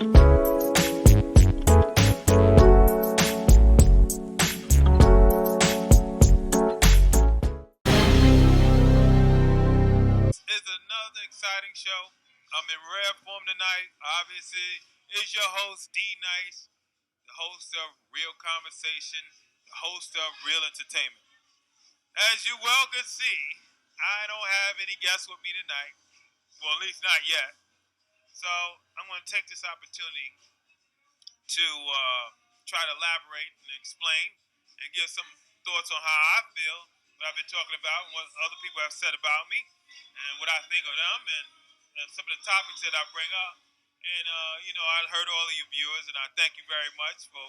Is another exciting show. I'm in rare form tonight. Obviously, is your host DNYCE, the host of Real Conversation, the host of Real Entertainment. As you well can see, I don't have any guests with me tonight. Well, at least not yet. So I'm going to take this opportunity to try to elaborate and explain and give some thoughts on how I feel, what I've been talking about, and what other people have said about me, and what I think of them, and some of the topics that I bring up. And, I heard all of you viewers, and I thank you very much for,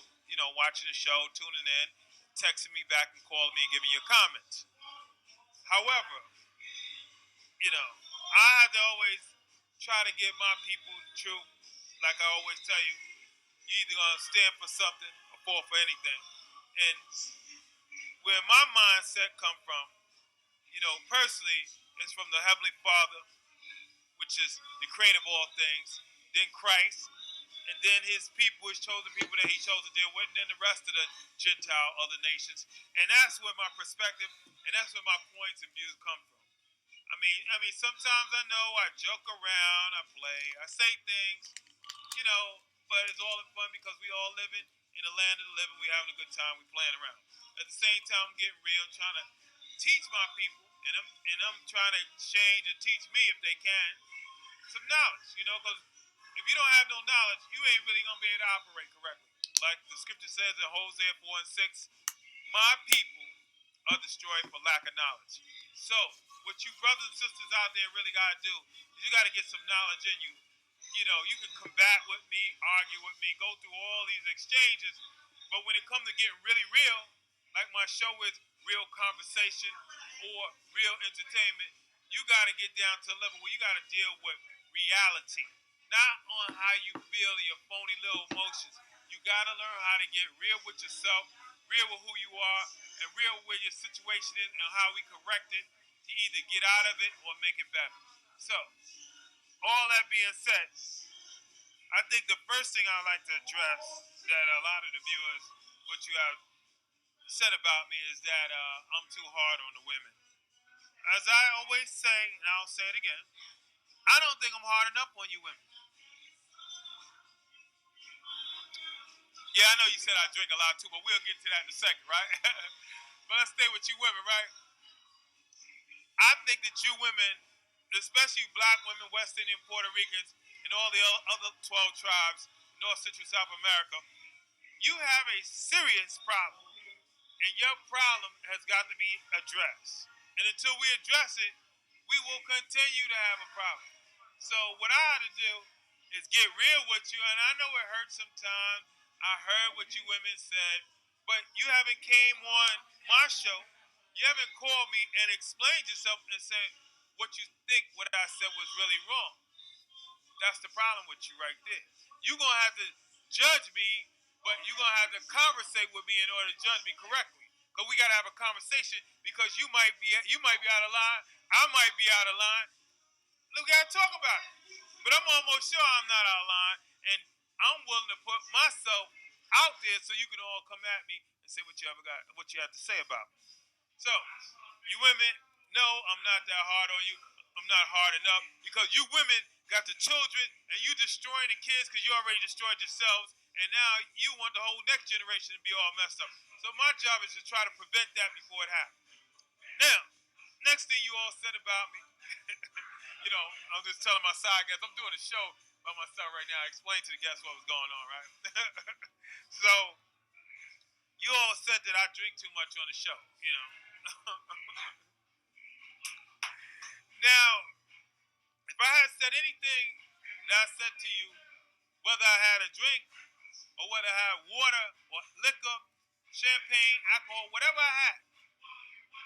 watching the show, tuning in, texting me back and calling me and giving your comments. However, I have to always try to give my people the truth. Like I always tell you, you either gonna stand for something or fall for anything. And where my mindset come from, personally, it's from the Heavenly Father, which is the creator of all things, then Christ, and then his people, his chosen people that he chose to deal with, and then the rest of the Gentile, other nations. And that's where my perspective, and that's where my points and views come from. I mean, sometimes I know I joke around, I play, I say things, but it's all in fun because we all living in the land of the living. We having a good time. We playing around. At the same time, I'm getting real, trying to teach my people, and I'm trying to change and teach me if they can some knowledge. Because if you don't have no knowledge, you ain't really gonna be able to operate correctly. Like the scripture says in Hosea 4:6, my people are destroyed for lack of knowledge. So, what you brothers and sisters out there really gotta do is you gotta get some knowledge in you. You can combat with me, argue with me, go through all these exchanges, but when it comes to getting really real, like my show is Real Conversation or Real Entertainment, you got to get down to a level where you got to deal with reality, not on how you feel in your phony little emotions. You got to learn how to get real with yourself, real with who you are, and real with your situation is and how we correct it to either get out of it or make it better. So, all that being said, I think the first thing I'd like to address that a lot of the viewers, what you have said about me is that I'm too hard on the women. As I always say, and I'll say it again, I don't think I'm hard enough on you women. Yeah, I know you said I drink a lot too, but we'll get to that in a second, right? But let's stay with you women, right? I think that you women, especially black women, West Indian, Puerto Ricans, and all the other 12 tribes, North Central South America, you have a serious problem. And your problem has got to be addressed. And until we address it, we will continue to have a problem. So what I had to do is get real with you. And I know it hurts sometimes. I heard what you women said. But you haven't came on my show. You haven't called me and explained yourself and said what you think what I said was really wrong. That's the problem with you right there. You're going to have to judge me, but you're going to have to conversate with me in order to judge me correctly. Because we got to have a conversation because you might be out of line. I might be out of line. We got to talk about it. But I'm almost sure I'm not out of line. And I'm willing to put myself out there so you can all come at me and say what you have to say about me. So, you women, no, I'm not that hard on you. I'm not hard enough because you women got the children and you destroying the kids because you already destroyed yourselves, and now you want the whole next generation to be all messed up. So my job is to try to prevent that before it happens. Now, next thing you all said about me, I'm just telling my side guests, I'm doing a show by myself right now. I explained to the guests what was going on, right? So, you all said that I drink too much on the show, Now, if I had said anything that I said to you, whether I had a drink or whether I had water or liquor, champagne, alcohol, whatever I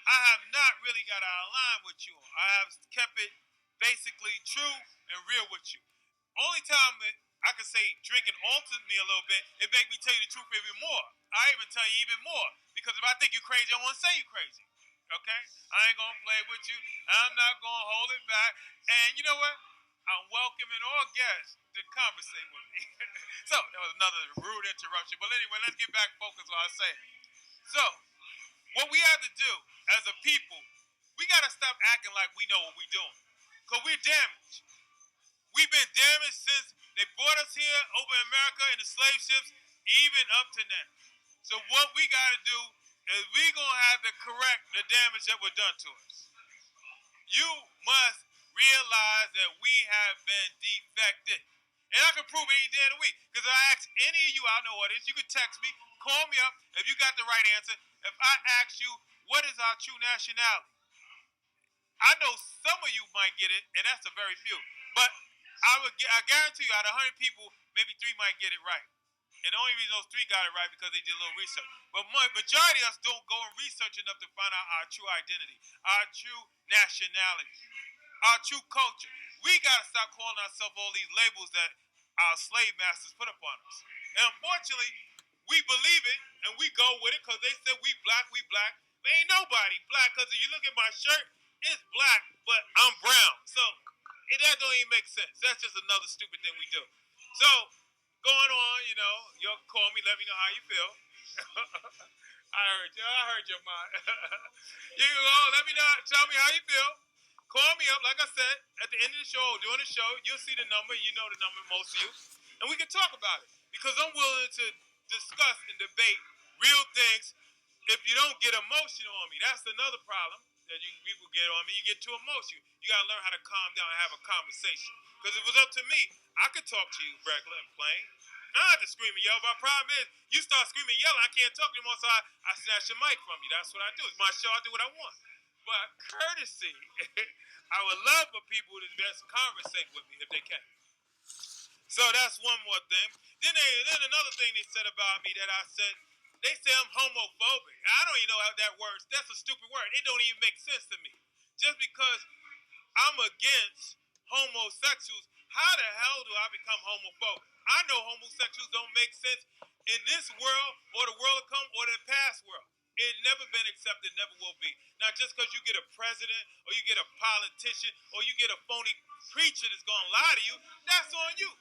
have not really got out of line with you. I have kept it basically true and real with you. Only time that I can say drinking altered me a little bit, it made me tell you the truth even more. I even tell you even more. Because if I think you're crazy, I want to say you're crazy. Okay? I ain't going to play with you. I'm not going to hold it back. And you know what? I'm welcoming all guests to conversate with me. So that was another rude interruption. But anyway, let's get back focused on what I was saying. So what we have to do as a people, we got to stop acting like we know what we're doing. Because we're damaged. We've been damaged since they brought us here over in America in the slave ships, even up to now. So what we got to do is we going to have to correct the damage that was done to us. You must realize that we have been defected. And I can prove it any day of the week. Because if I ask any of you out in the audience, you can text me, call me up if you got the right answer. If I ask you, what is our true nationality? I know some of you might get it, and that's a very few. But I guarantee you, out of 100 people, maybe 3 might get it right. And the only reason those 3 got it right because they did a little research. But majority of us don't go and research enough to find out our true identity, our true nationality, our true culture. We got to stop calling ourselves all these labels that our slave masters put upon us. And unfortunately, we believe it and we go with it because they said we black. But ain't nobody black because if you look at my shirt, it's black, but I'm brown. So that don't even make sense. That's just another stupid thing we do. So going on, you'll call me, let me know how you feel. I heard your mind. You can go, let me know, tell me how you feel. Call me up, like I said, at the end of the show, during the show, you'll see the number, you know the number, most of you, and we can talk about it. Because I'm willing to discuss and debate real things if you don't get emotional on me. That's another problem that people get on me. You get too emotional. You got to learn how to calm down and have a conversation. Because if it was up to me, I could talk to you regular and plain. I don't have to scream and yell, but the problem is, you start screaming and yelling, I can't talk anymore, so I snatch your mic from you. That's what I do. It's my show, I do what I want. But courtesy, I would love for people to just conversate with me if they can. So that's one more thing. Then another thing they said about me that I said, they say I'm homophobic. I don't even know how that works. That's a stupid word. It don't even make sense to me. Just because I'm against homosexuals, how the hell do I become homophobic? I know homosexuals don't make sense in this world or the world to come or the past world. It never been accepted, never will be. Now, just because you get a president or you get a politician or you get a phony preacher that's going to lie to you, that's on you.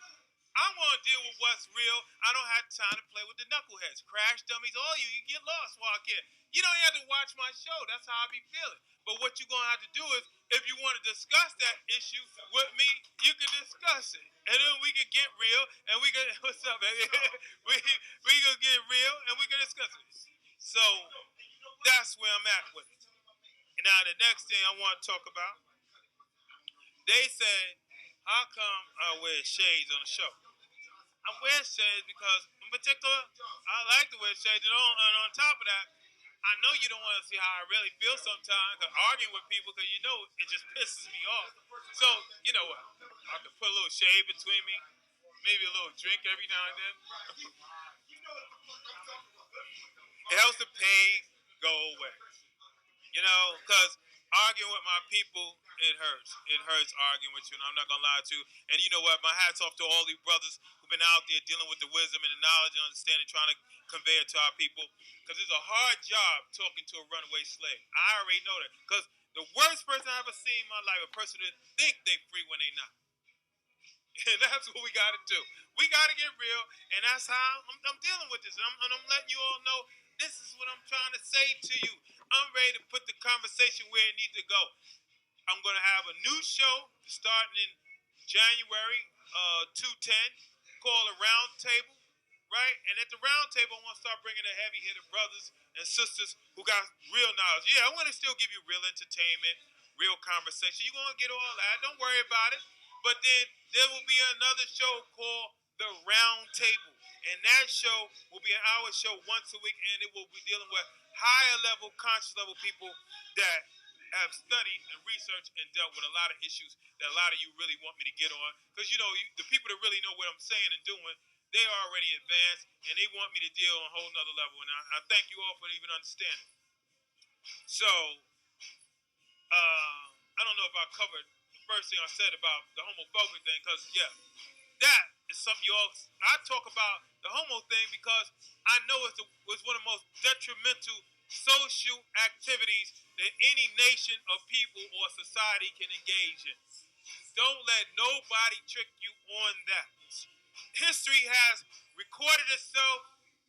I want to deal with what's real. I don't have time to play with the knuckleheads, crash dummies, all you get lost while I can. You don't have to watch my show. That's how I be feeling. But what you're going to have to do is, if you want to discuss that issue with me, you can discuss it. And then we can get real, and we can, what's up, baby? we can get real, and we can discuss it. So, that's where I'm at with it. And now, the next thing I want to talk about, they said, how come I wear shades on the show? I wear shades because, in particular, I like to wear shades. And on top of that, I know you don't want to see how I really feel sometimes, arguing with people, because you know it just pisses me off. So, you know what? I can put a little shade between me, maybe a little drink every now and then. It helps the pain go away. Because arguing with my people, it hurts. It hurts arguing with you, and I'm not going to lie to you. And you know what? My hat's off to all these brothers who've been out there dealing with the wisdom and the knowledge and understanding, trying to convey it to our people. Because it's a hard job talking to a runaway slave. I already know that. Because the worst person I ever seen in my life, a person that think they free when they not. And that's what we got to do. We got to get real, and that's how I'm dealing with this. And I'm letting you all know this is what I'm trying to say to you. I'm ready to put the conversation where it needs to go. I'm going to have a new show starting in January 210 called A Round Table, right? And at the round table, I want to start bringing the heavy-hitter brothers and sisters who got real knowledge. Yeah, I want to still give you real entertainment, real conversation. You're going to get all that. Don't worry about it. But then there will be another show called The Round Table. And that show will be an hour show once a week, and it will be dealing with higher level, conscious level people that have studied and researched and dealt with a lot of issues that a lot of you really want me to get on. Because, the people that really know what I'm saying and doing, they are already advanced, and they want me to deal on a whole nother level. And I thank you all for even understanding. So, I don't know if I covered the first thing I said about the homophobic thing, because, yeah, that is something I talk about the homo thing because I know it was one of the most detrimental social activities that any nation of people or society can engage in. Don't let nobody trick you on that. History has recorded itself,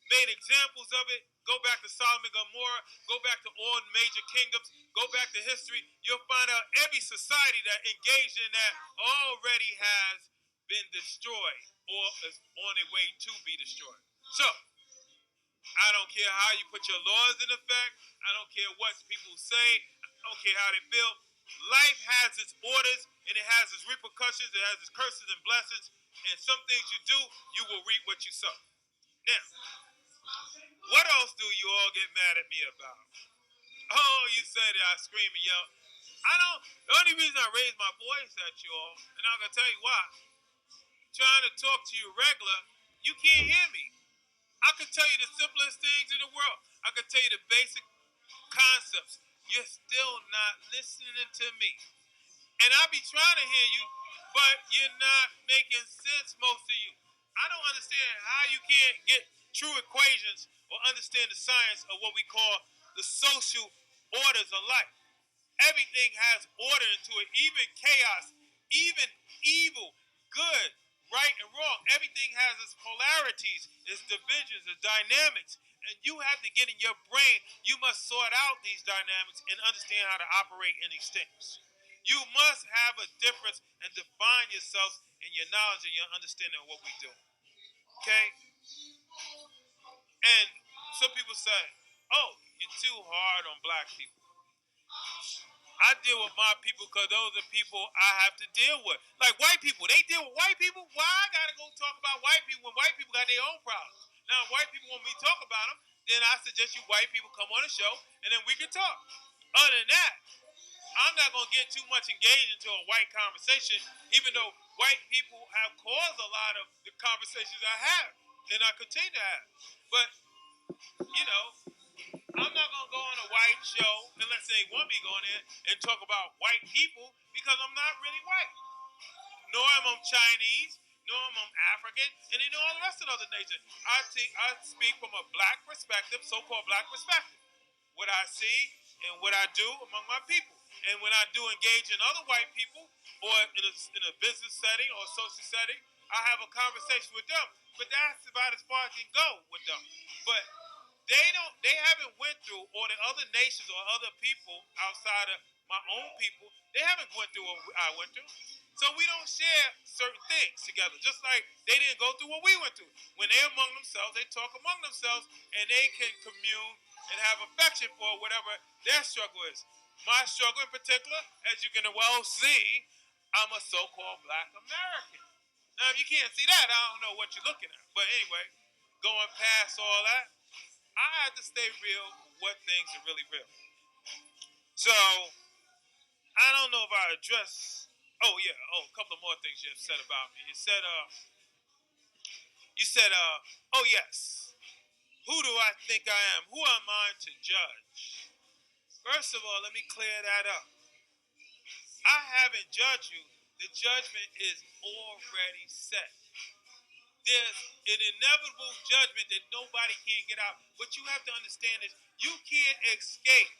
made examples of it. Go back to Sodom and Gomorrah. Go back to all major kingdoms. Go back to history. You'll find out every society that engaged in that already has been destroyed or is on their way to be destroyed. So, I don't care how you put your laws in effect. I don't care what people say. I don't care how they feel. Life has its orders and it has its repercussions. It has its curses and blessings. And some things you do, you will reap what you sow. Now, what else do you all get mad at me about? Oh, you said that I scream and yell. I don't. The only reason I raise my voice at you all, and I'm gonna tell you why. Trying to talk to you regular, you can't hear me. I could tell you the simplest things in the world. I could tell you the basic concepts. You're still not listening to me. And I be trying to hear you, but you're not making sense, most of you. I don't understand how you can't get true equations or understand the science of what we call the social orders of life. Everything has order into it, even chaos, even evil, good, right and wrong. Everything has its polarities, its divisions, its dynamics. And you have to get in your brain, you must sort out these dynamics and understand how to operate in these things. You must have a difference and define yourself and your knowledge and your understanding of what we do. Okay? And some people say, oh, you're too hard on black people. I deal with my people because those are people I have to deal with. Like white people, they deal with white people. Why I gotta go talk about white people when white people got their own problems? Now, if white people want me to talk about them, then I suggest you white people come on the show and then we can talk. Other than that, I'm not gonna get too much engaged into a white conversation, even though white people have caused a lot of the conversations I have and I continue to have. But you know, I'm not gonna go on a white show unless they want me going in and talk about white people because I'm not really white. Nor am I Chinese, nor am I African, and then all the rest of the other nations. I speak from a black perspective, so-called black perspective. What I see and what I do among my people. And when I do engage in other white people or in a business setting or a social setting, I have a conversation with them. But that's about as far as I can go with them. But they haven't went through, or the other nations or other people outside of my own people, they haven't went through what I went through. So we don't share certain things together, just like they didn't go through what we went through. When they're among themselves, they talk among themselves, and they can commune and have affection for whatever their struggle is. My struggle in particular, as you can well see, I'm a so-called black American. Now, if you can't see that, I don't know what you're looking at. But anyway, going past all that, I had to stay real with what things are really real. So, I don't know if I address. Oh yeah. Oh, a couple of more things you have said about me. Oh yes. Who do I think I am? Who am I to judge? First of all, let me clear that up. I haven't judged you. The judgment is already set. There's an inevitable judgment that nobody can get out. What you have to understand is you can't escape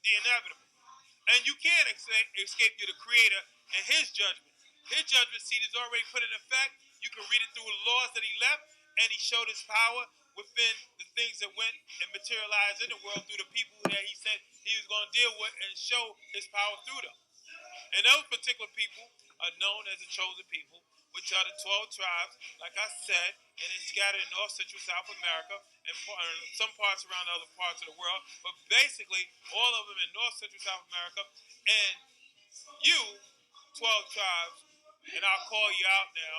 the inevitable. And you can't escape you, the creator, and his judgment. His judgment seat is already put in effect. You can read it through the laws that he left, and he showed his power within the things that went and materialized in the world through the people that he said he was going to deal with and show his power through them. And those particular people are known as the chosen people, which are the 12 tribes, like I said, and it's scattered in North, Central, South America, and some parts around other parts of the world, but basically all of them in North, Central, South America. And you, 12 tribes, and I'll call you out now,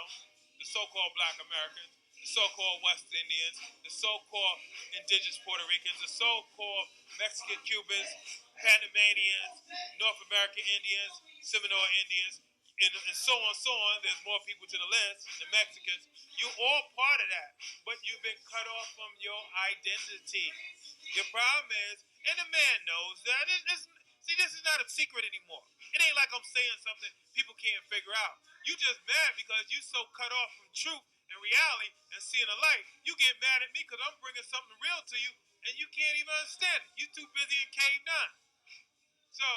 the so-called Black Americans, the so-called West Indians, the so-called indigenous Puerto Ricans, the so-called Mexican Cubans, Panamanians, North American Indians, Seminole Indians, and so on, so on. There's more people to the list, the Mexicans. You're all part of that, but you've been cut off from your identity. Your problem is, and the man knows that, see, this is not a secret anymore. It ain't like I'm saying something people can't figure out. You just mad because you so cut off from truth and reality and seeing the light. You get mad at me because I'm bringing something real to you and you can't even understand it. You're too busy in cave 9. So,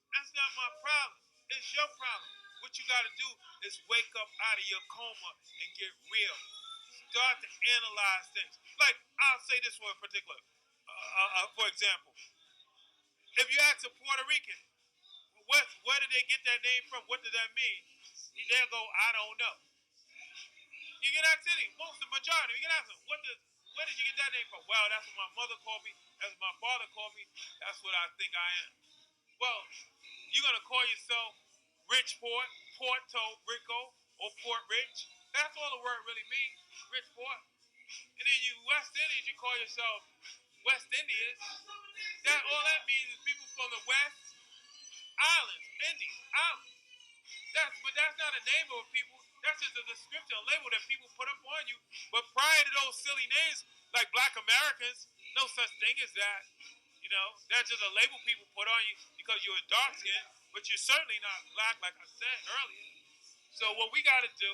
that's not my problem. It's your problem. what you got to do is wake up out of your coma and get real. Start to analyze things. Like, I'll say this for a particular, for example. If you ask a Puerto Rican, where did they get that name from? What does that mean? They'll go, I don't know. You can ask any, most of the majority, you can ask them, where did you get that name from? Well, that's what my mother called me, that's what my father called me, that's what I think I am. Well, you're going to call yourself Rich Port, Porto Rico, or Port Rich. That's all the word really means, Rich Port. And then you West Indians, you call yourself West Indians. All that means is people from the West Islands, Indies, Islands. But that's not a name of people. That's just a description, a label that people put up on you. But prior to those silly names, like Black Americans, no such thing as that. You know, that's just a label people put on you because you're dark skin, but you're certainly not black, like I said earlier. So what we got to do,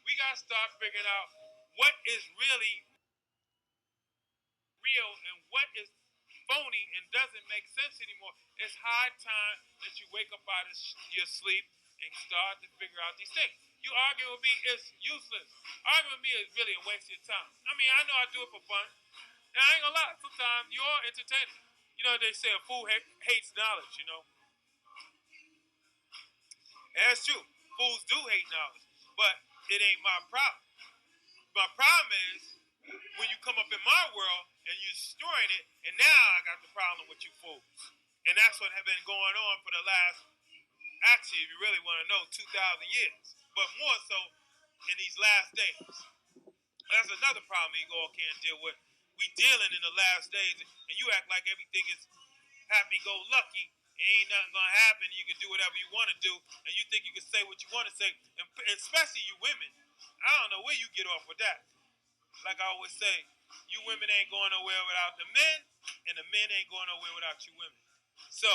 we got to start figuring out what is really real and what is phony and doesn't make sense anymore. It's high time that you wake up out of your sleep and start to figure out these things. You argue with me is useless. Arguing with me is really a waste of your time. I mean, I know I do it for fun. And I ain't gonna lie, sometimes you're entertaining. You know, they say a fool hates knowledge, you know. And that's true. Fools do hate knowledge. But it ain't my problem. My problem is when you come up in my world and you're destroying it, and now I got the problem with you fools. And that's what has been going on for the last, actually, if you really want to know, 2,000 years. But more so in these last days. That's another problem you all can't deal with. We dealing in the last days, and you act like everything is happy-go-lucky. Ain't nothing gonna happen. You can do whatever you want to do, and you think you can say what you want to say, and especially you women. I don't know where you get off with that. Like I always say, you women ain't going nowhere without the men, and the men ain't going nowhere without you women. So,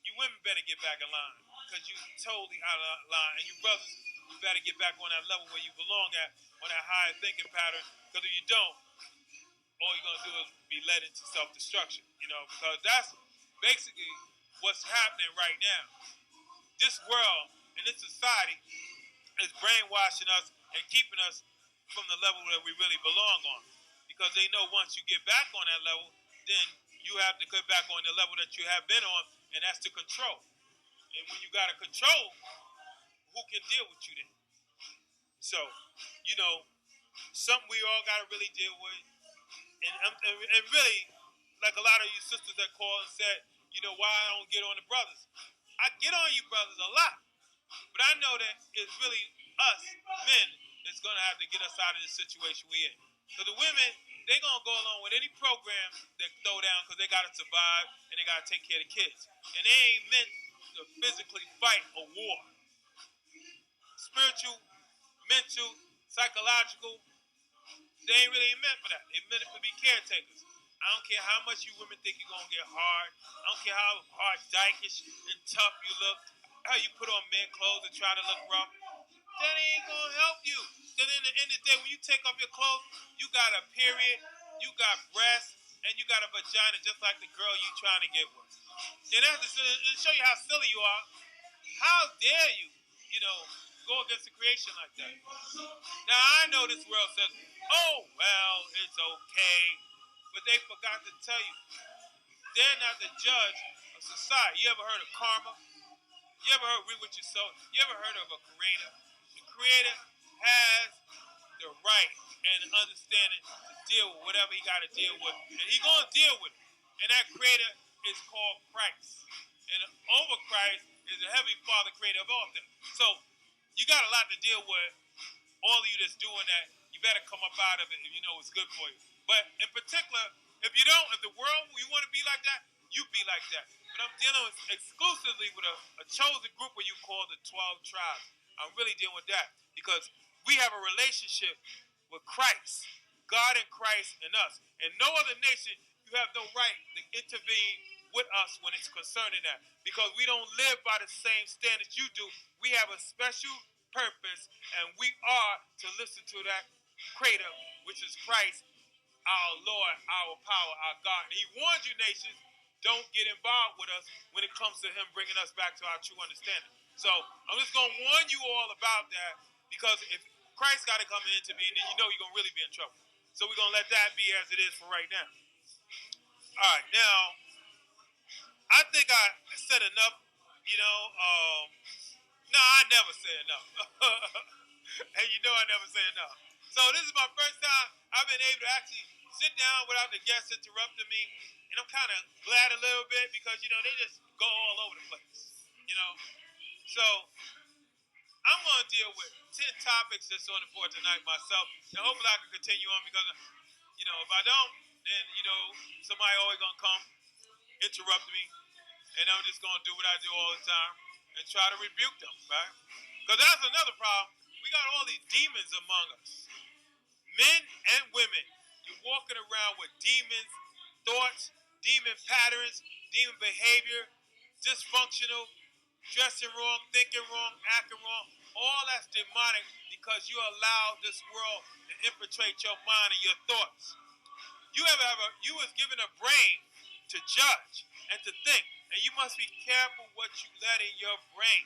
you women better get back in line, because you totally out of line, and you brothers, you better get back on that level where you belong at, on that higher thinking pattern, because if you don't, all you're going to do is be led into self-destruction, you know, because that's basically what's happening right now. This world and this society is brainwashing us and keeping us from the level that we really belong on. Because they know once you get back on that level, then you have to get back on the level that you have been on, and that's to control. And when you got to control, who can deal with you then? So, you know, something we all got to really deal with. And really, like a lot of you sisters that called and said, you know, why I don't get on the brothers. I get on you brothers a lot. But I know that it's really us, men, that's going to have to get us out of this situation we're in. So the women, they're going to go along with any program that throw down because they got to survive and they got to take care of the kids. And they ain't meant to physically fight a war. Spiritual, mental, psychological, they ain't really meant for that. They're meant to be caretakers. I don't care how much you women think you're going to get hard. I don't care how hard, dykish, and tough you look. How you put on men clothes and try to look rough. That ain't going to help you. Because in the end of the day, when you take off your clothes, you got a period, you got breasts, and you got a vagina just like the girl you trying to get with. And that's to show you how silly you are. How dare you, you know, go against the creation like that. Now, I know this world says, oh, well, it's okay. But they forgot to tell you, they're not the judge of society. You ever heard of karma? You ever heard read what you sow? You ever heard of a creator? The creator has the right and understanding to deal with whatever he got to deal with. And he's going to deal with it. And that creator is called Christ. And over Christ is the heavenly Father, creator of all things. So you got a lot to deal with. All of you that's doing that, you better come up out of it if you know it's good for you. But in particular, if you don't, if the world, you want to be like that, you be like that. But I'm dealing with exclusively with a chosen group where you call the 12 tribes. I'm really dealing with that because we have a relationship with Christ, God and Christ and us. And no other nation, you have no right to intervene with us when it's concerning that. Because we don't live by the same standards you do. We have a special purpose, and we are to listen to that creator, which is Christ, our Lord, our power, our God. And he warned you nations, don't get involved with us when it comes to him bringing us back to our true understanding. So I'm just going to warn you all about that, because if Christ got to come into being, then you know you're going to really be in trouble. So we're going to let that be as it is for right now. All right, now, I think I said enough, you know. No, I never say enough. And you know I never say enough. So this is my first time I've been able to actually sit down without the guests interrupting me. And I'm kind of glad a little bit, because, you know, they just go all over the place. You know? So I'm going to deal with 10 topics that's on the board tonight myself. And hopefully I can continue on, because, you know, if I don't, then, you know, somebody always going to come interrupt me. And I'm just going to do what I do all the time and try to rebuke them, right? Because that's another problem. We got all these demons among us, men and women. You're walking around with demons, thoughts, demon patterns, demon behavior, dysfunctional, dressing wrong, thinking wrong, acting wrong. All that's demonic, because you allow this world to infiltrate your mind and your thoughts. You was given a brain to judge and to think, and you must be careful what you let in your brain,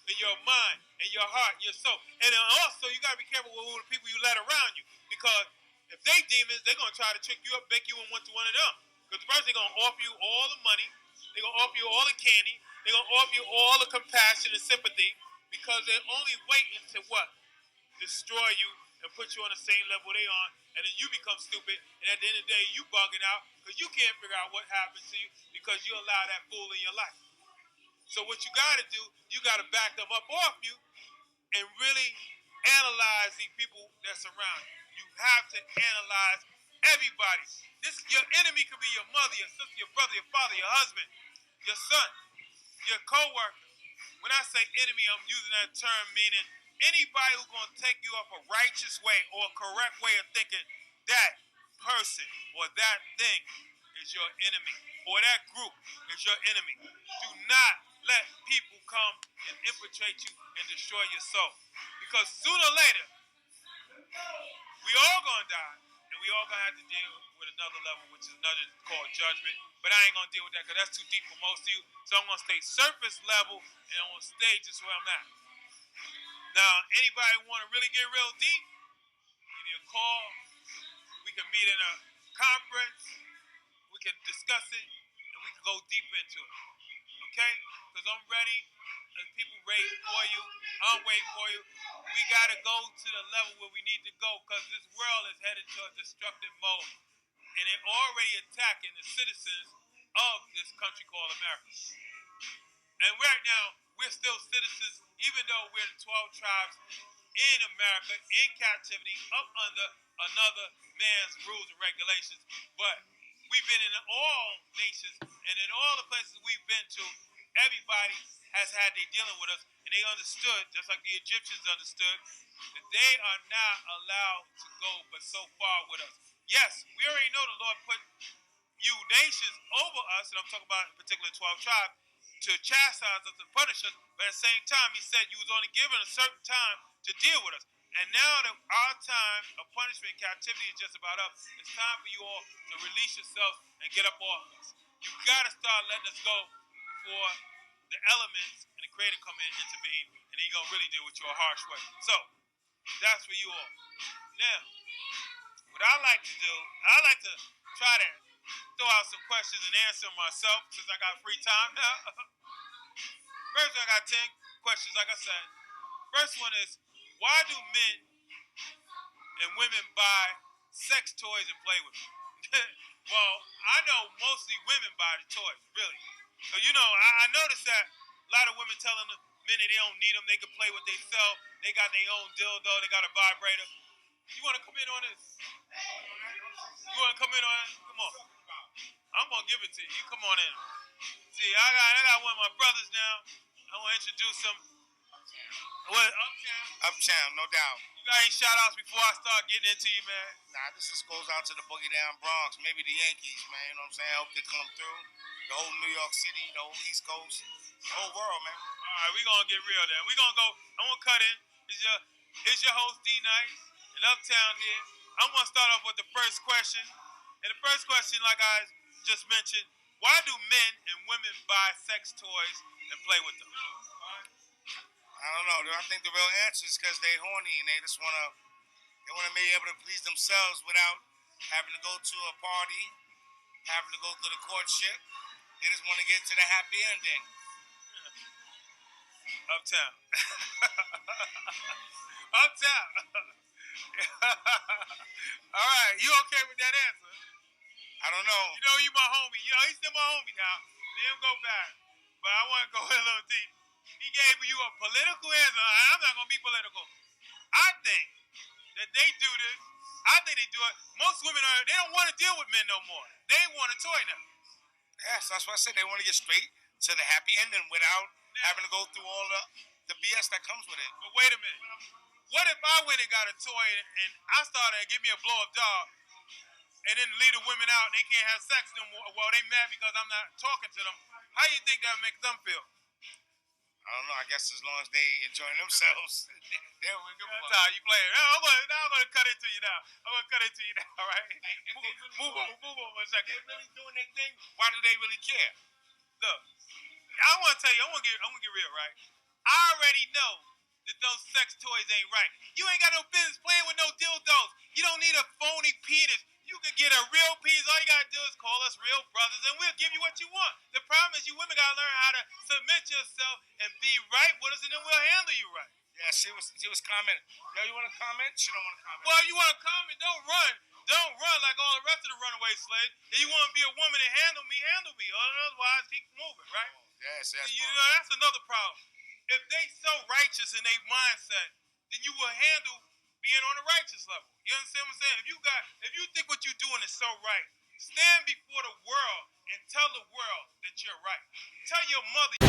in your mind, in your heart, in your soul. And then also, you got to be careful with who the people you let around you, because if they demons, they're going to try to trick you up, make you want to one of them. Because first they're going to offer you all the money, they're going to offer you all the candy, they're going to offer you all the compassion and sympathy, because they're only waiting to what? Destroy you and put you on the same level they on, and then you become stupid, and at the end of the day, you bugging out, because you can't figure out what happened to you, because you allow that fool in your life. So what you got to do, you got to back them up off you and really analyze these people that surround you. You have to analyze everybody. Your enemy could be your mother, your sister, your brother, your father, your husband, your son, your co-worker. When I say enemy, I'm using that term meaning anybody who's going to take you off a righteous way or a correct way of thinking. That person or that thing is your enemy, or that group is your enemy. Do not let people come and infiltrate you and destroy your soul, because sooner or later we all gonna die, and we all gonna have to deal with another level, which is another called judgment. But I ain't gonna deal with that, because that's too deep for most of you. So I'm gonna stay surface level, and I'm gonna stay just where I'm at. Now, anybody want to really get real deep, give me a call. We can meet in a conference. We can discuss it, and we can go deep into it. Okay? Because I'm ready. There's people waiting for you. I'm waiting for you. We got to go to the level where we need to go, because this world is headed to a destructive mode. And they're already attacking the citizens of this country called America. And right now, we're still citizens, even though we're the 12 tribes in America, in captivity, up under another man's rules and regulations. But we've been in all nations, and in all the places we've been to, everybody has had they dealing with us, and they understood, just like the Egyptians understood, that they are not allowed to go but so far with us. Yes, we already know the Lord put you nations over us, and I'm talking about in particular 12 tribes, to chastise us and punish us, but at the same time, he said you was only given a certain time to deal with us. And now that our time of punishment and captivity is just about up, it's time for you all to release yourselves and get up off us. You got to start letting us go before the elements and the Creator come in and intervene, and he's going to really deal with you a harsh way. So, that's for you all. Now, what I like to do, I like to try to throw out some questions and answer them myself, since I got free time now. First, I got 10 questions, like I said. First one is, why do men and women buy sex toys and play with them? Well, I know mostly women buy the toys, really. So, you know, I noticed that a lot of women telling the men that they don't need them, they can play with themselves, they got their own dildo, they got a vibrator. You want to come in on this? You want to come in on it? Come on. I'm going to give it to you. You come on in. See, I got one of my brothers now. I want to introduce him. What? Uptown? Uptown, no doubt. You got any shout-outs before I start getting into you, man? Nah, this just goes out to the Boogie Down Bronx. Maybe the Yankees, man. You know what I'm saying? I hope they come through. The whole New York City, the whole East Coast, the whole world, man. All right, we're going to get real then. We're going to go. I'm going to cut in. It's your host, DNYCE, in Uptown here. I'm going to start off with the first question. And the first question, like I just mentioned, why do men and women buy sex toys and play with them? I don't know. I think the real answer is because they horny and they just want to be able to please themselves without having to go to a party, having to go through the courtship. They just want to get to the happy ending. Uptown. Uptown. All right, you okay with that answer? I don't know. You know you my homie. You know he's still my homie now. Let him go back. But I want to go a little deep. He gave you a political answer. I'm not gonna be political. I think that they do this. I think they do it. Most women they don't want to deal with men no more. They want a toy now. Yes, that's what I said. They want to get straight to the happy ending without having to go through all the BS that comes with it. But wait a minute. What if I went and got a toy and I started to give me a blow-up dog and then leave the women out and they can't have sex no more? Well, they mad because I'm not talking to them. How do you think that makes them feel? I don't know. I guess as long as they enjoying themselves, they're a good That's how you play it. I'm going to cut it to you now. I'm going to cut it to you now, all right? Move on for a second. They're really doing their thing. Why do they really care? Look, I want to tell you, I'm going to get real, right? I already know that those sex toys ain't right. You ain't got no business playing with no dildos. You don't need a phony penis. You can get a real penis. All you got to do is call us real brothers, and we'll give you what you want. The problem is you women got to learn how to submit yourself and be right with us, and then we'll handle you right. Yeah, she was commenting. Yo, you want to comment? She don't want to comment. Well, you want to comment, don't run. Don't run like all the rest of the runaway slaves. If you want to be a woman and handle me. Otherwise, keep moving, right? Yes. You know, that's another problem. If they so righteous in their mindset, then you will handle being on the righteous level. You understand what I'm saying? If you think what you're doing is so right, stand before the world and tell the world that you're right. Tell your mother.